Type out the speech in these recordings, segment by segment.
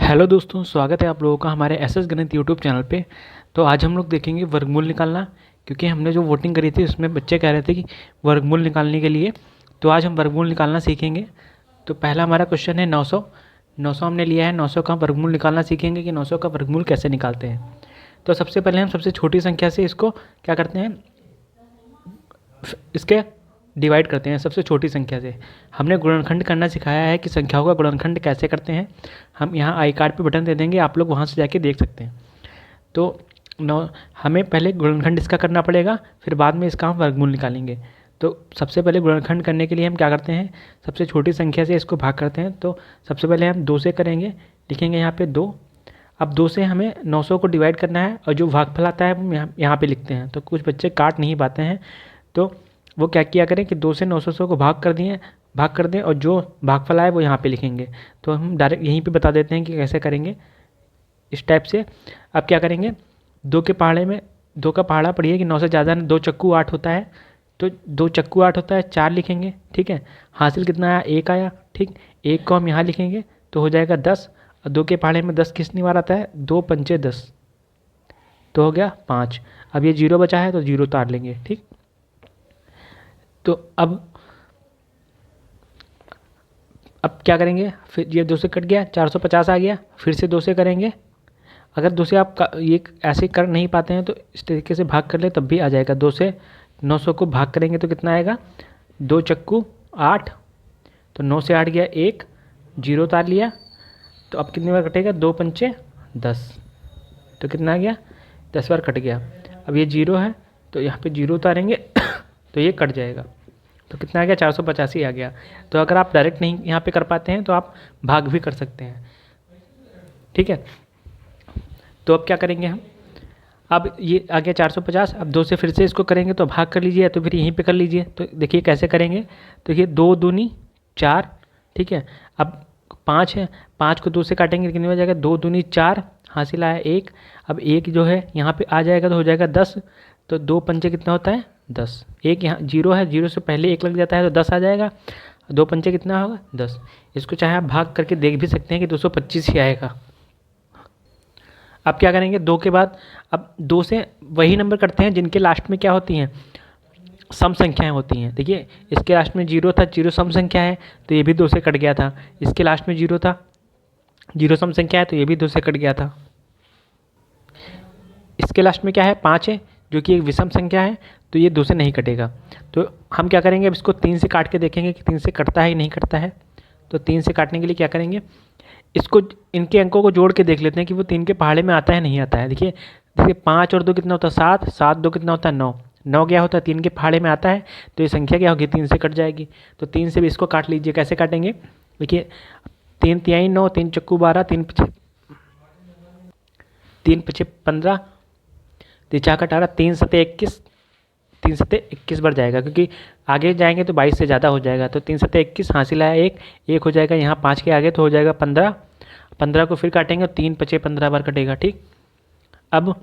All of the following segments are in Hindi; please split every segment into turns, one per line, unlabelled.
हेलो दोस्तों, स्वागत है आप लोगों का हमारे एसएस गणित यूट्यूब चैनल पे। तो आज हम लोग देखेंगे वर्गमूल निकालना, क्योंकि हमने जो वोटिंग करी थी उसमें बच्चे कह रहे थे कि वर्गमूल निकालने के लिए। तो आज हम वर्गमूल निकालना सीखेंगे। तो पहला हमारा क्वेश्चन है 900। 900 हमने लिया है, 900 का वर्गमूल निकालना सीखेंगे कि 900 का वर्गमूल कैसे निकालते हैं। तो सबसे पहले हम सबसे छोटी संख्या से इसको क्या करते हैं, इसके डिवाइड करते हैं सबसे छोटी संख्या से। हमने गुणनखंड करना सिखाया है कि संख्याओं का गुणनखंड कैसे करते हैं। हम यहाँ आई कार्ड पे बटन दे देंगे, आप लोग वहाँ से जाके देख सकते हैं। तो हमें पहले गुणनखंड इसका करना पड़ेगा, फिर बाद में इसका हम वर्गमूल निकालेंगे। तो सबसे पहले गुणनखंड करने के लिए हम क्या करते हैं, सबसे छोटी संख्या से इसको भाग करते हैं। तो सबसे पहले हम 2 से करेंगे, लिखेंगे यहाँ पे 2। अब 2 से हमें 900 को डिवाइड करना है और जो भागफल आता है वो यहाँ पे लिखते हैं। तो कुछ बच्चे काट नहीं पाते हैं, तो वो क्या किया करें कि 2 से 900 को भाग कर दें और जो भागफल आए वो यहाँ पे लिखेंगे। तो हम डायरेक्ट यहीं पे बता देते हैं कि कैसे करेंगे, इस टाइप से। अब क्या करेंगे, 2 के पहाड़े में 2 का पहाड़ा पढ़िए कि 9 से ज़्यादा 2 चक्कू 8 होता है। तो 2 चक्कू 8 होता है, 4 लिखेंगे, ठीक है। हासिल कितना आया, 1 आया, ठीक। 1 को हम यहाँ लिखेंगे तो हो जाएगा 10। और 2 के पहाड़े में 10 कितनी बार आता है, 2 पंचे 10, तो हो गया 5। अब ये 0 बचा है तो 0 उतार लेंगे, ठीक। तो अब क्या करेंगे, फिर ये 2 से कट गया, 450 आ गया। फिर से 2 से करेंगे। अगर 2 से आप ये ऐसे कर नहीं पाते हैं तो इस तरीके से भाग कर ले तब भी आ जाएगा। 2 से 900 को भाग करेंगे तो कितना आएगा, 2 चक्कू 8। तो 9 से 8 गया 1, 0 उतार लिया। तो अब कितनी बार कटेगा, 2 पंचे 10, तो कितना आ गया, 10 बार कट गया। अब ये 0 है तो यहाँ पे 0 उतारेंगे तो ये कट जाएगा। तो कितना आ गया, 485 आ गया। तो अगर आप डायरेक्ट नहीं यहाँ पे कर पाते हैं तो आप भाग भी कर सकते हैं, ठीक है। तो अब क्या करेंगे हम, अब ये आ गया 450। अब 2 से फिर से इसको करेंगे तो भाग कर लीजिए, तो फिर यहीं पे कर लीजिए। तो देखिए कैसे करेंगे, तो ये 2 दूनी 4, ठीक है। अब 5 है, 5 को 2 से काटेंगे कितनी हो जाएगा, 2 दूनी 4, हासिल आया 1। अब 1 जो है यहाँ पे आ जाएगा तो हो जाएगा 10। तो 2 पंचे कितना होता है, 10। 1 यहाँ 0 है, 0 से पहले 1 लग जाता है तो 10 आ जाएगा। 2 पंचे कितना होगा, 10। इसको चाहे आप भाग करके देख भी सकते हैं कि 225 ही आएगा। अब क्या करेंगे, 2 के बाद अब 2 से वही नंबर करते हैं जिनके लास्ट में क्या होती हैं, सम संख्याएं होती हैं। देखिए इसके लास्ट में 0 था, 0 सम संख्या है तो ये भी 2 से कट गया था। इसके लास्ट में 0 था, 0 सम संख्या है तो ये भी 2 से कट गया था। इसके लास्ट में क्या है, 5 है जो कि एक विषम संख्या है, तो ये 2 से नहीं कटेगा। तो हम क्या करेंगे, अब इसको 3 से काट के देखेंगे कि 3 से कटता है कि नहीं कटता है। तो 3 से काटने के लिए क्या करेंगे, इसको इनके अंकों को जोड़ के देख लेते हैं कि वो 3 के पहाड़े में आता है नहीं आता है। देखिए 5 और 2 कितना होता है, 7, 7 2 कितना होता है, 9, 9 क्या होता है, 3 के पहाड़े में आता है। तो ये संख्या क्या होगी, 3 से कट जाएगी। तो 3 से भी इसको काट लीजिए। कैसे काटेंगे, देखिए 3 तिहाई 9, 3 चक्कू 12, 3 पचे 15, 3 चार 18, 3 सते 21, 3 सते 21 बढ़ जाएगा क्योंकि आगे जाएंगे तो 22 से ज़्यादा हो जाएगा। तो 3 सते 21, हासिल आया 1, 1 हो जाएगा यहाँ 5 के आगे तो हो जाएगा 15। 15 को फिर काटेंगे, 3 पचे 15 बार कटेगा, ठीक। अब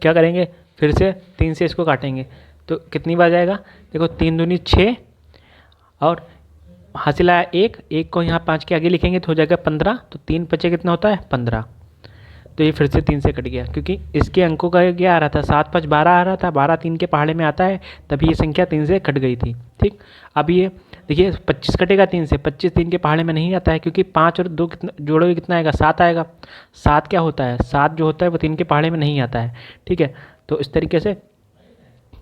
क्या करेंगे, फिर से 3 से इसको काटेंगे तो कितनी बार जाएगा, देखो 3 दूनी 6 और हासिल आया 1, 1 को यहाँ 5 के आगे लिखेंगे तो हो जाएगा 15। तो 3 पचे कितना होता है, 15। तो ये फिर से 3 से कट गया क्योंकि इसके अंकों का क्या आ रहा था, 7 5 12 आ रहा था। 12 3 के पहाड़े में आता है, तभी ये संख्या 3 से कट गई थी, ठीक। अब ये देखिए 25 कटेगा 3 से, 25 3 के पहाड़े में नहीं आता है क्योंकि 5 और 2 कितना जोड़ोगे कितना आएगा, 7 आएगा। 7 क्या होता है, 7 जो होता है वो 3 के पहाड़े में नहीं आता है, ठीक है। तो इस तरीके से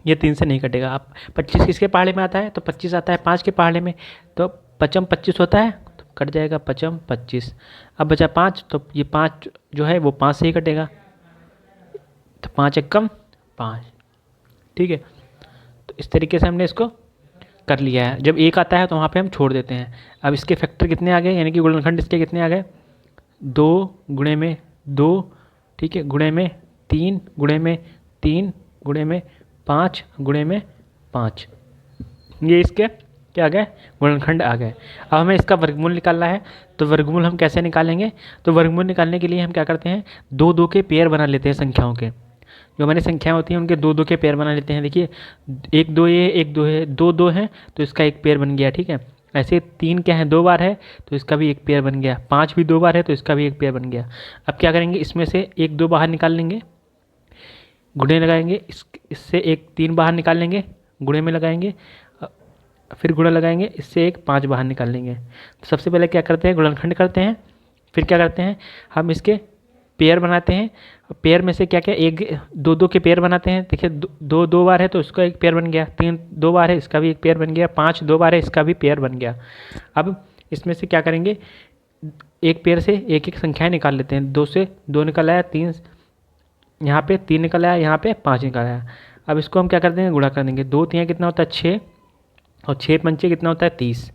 ये 3 से नहीं कटेगा। आप 25 किसके पहाड़े में आता है, तो 25 आता है 5 के पहाड़े में, तो 5 25 होता है तो कट जाएगा 5 25। अब बचा 5, तो ये 5 जो है वो 5 से ही कटेगा। तो 5 एक कम 5, ठीक है। तो इस तरीके से हमने इसको कर लिया है। जब 1 आता है तो वहाँ पे हम छोड़ देते हैं। अब इसके फैक्टर कितने आ गए, यानी कि गुणनखंड इसके कितने आ गए, 2 गुणे में 2, ठीक है, गुणे में 3, गुणे में 3, गुणे में 5, गुणे में 5, ये इसके क्या आ गए, गुणनखंड आ गए। अब हमें इसका वर्गमूल निकालना है। तो वर्गमूल हम कैसे निकालेंगे, तो वर्गमूल निकालने के लिए हम क्या करते हैं, 2 2 के पेयर बना लेते हैं संख्याओं के। जो हमारी संख्याएं होती हैं उनके 2 2 के पेयर बना लेते हैं। देखिए 1 2 ये 1 2 है, 2 2 है तो इसका एक पेयर बन गया, ठीक है। ऐसे 3 क्या है 2 बार है तो इसका भी एक पेयर बन गया, 5 भी 2 बार है तो इसका भी एक पेयर बन गया। अब क्या करेंगे, इसमें से 1 2 बाहर निकाल लेंगे, गुणे लगाएंगे, इससे एक 3 बाहर निकाल लेंगे, गुणे में लगाएंगे, फिर गुणा लगाएंगे, इससे एक 5 बाहर निकाल लेंगे। तो सबसे पहले क्या करते हैं, गुणनखंड करते हैं, फिर क्या करते हैं हम इसके पेयर बनाते हैं। पेयर में से क्या क्या 1 2 2 के पेयर बनाते हैं। देखिए 2 बार है तो उसका एक पेयर बन गया, 3 2 बार है इसका भी एक पेयर बन गया, 5 2 बार है इसका भी पेयर बन गया। अब इसमें से क्या करेंगे, एक पेयर से एक एक संख्याएं निकाल लेते हैं। 2 से 2 निकल आया, 3 यहाँ पे 3 निकल आया, यहाँ पे 5 निकल आया। अब इसको हम क्या कर देंगे, गुणा कर देंगे। 2 3 कितना होता है 6, और 6 पंचे कितना होता है 30।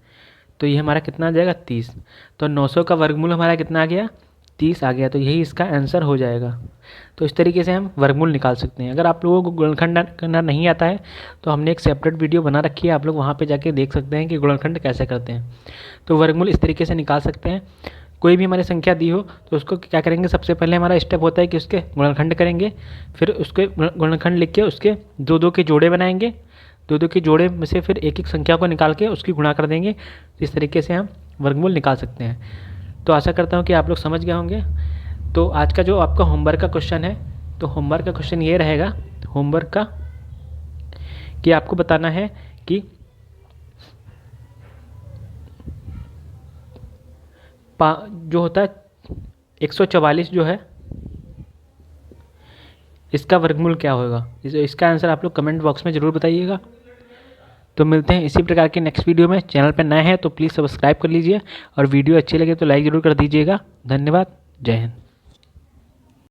तो ये हमारा कितना आ जाएगा 30। तो 900 का वर्गमूल हमारा कितना आ गया 30 आ गया। तो यही इसका आंसर हो जाएगा। तो इस तरीके से हम वर्गमूल निकाल सकते हैं। अगर आप लोगों को गुणनखंड करना नहीं आता है तो हमने एक सेपरेट वीडियो बना रखी है, आप लोग वहाँ पे जाके देख सकते हैं कि गुणनखंड कैसे करते हैं। तो वर्गमूल इस तरीके से निकाल सकते हैं। कोई भी हमारी संख्या दी हो तो उसको क्या करेंगे, सबसे पहले हमारा स्टेप होता है कि उसके गुणनखंड करेंगे, फिर उसके गुणनखंड लिख के उसके 2 2 के जोड़े बनाएंगे, 2 2 के जोड़े में से फिर एक एक संख्या को निकाल के उसकी गुणा कर देंगे। इस तरीके से हम वर्गमूल निकाल सकते हैं। तो आशा करता हूँ कि आप लोग समझ गए होंगे। तो आज का जो आपका होमवर्क का क्वेश्चन है, तो होमवर्क का क्वेश्चन ये रहेगा, होमवर्क का कि आपको बताना है कि जो होता है 144 जो है इसका वर्गमूल क्या होगा, इसका आंसर आप लोग कमेंट बॉक्स में ज़रूर बताइएगा। तो मिलते हैं इसी प्रकार के नेक्स्ट वीडियो में। चैनल पर नए हैं तो प्लीज़ सब्सक्राइब कर लीजिए, और वीडियो अच्छी लगे तो लाइक ज़रूर कर दीजिएगा। धन्यवाद। जय हिंद।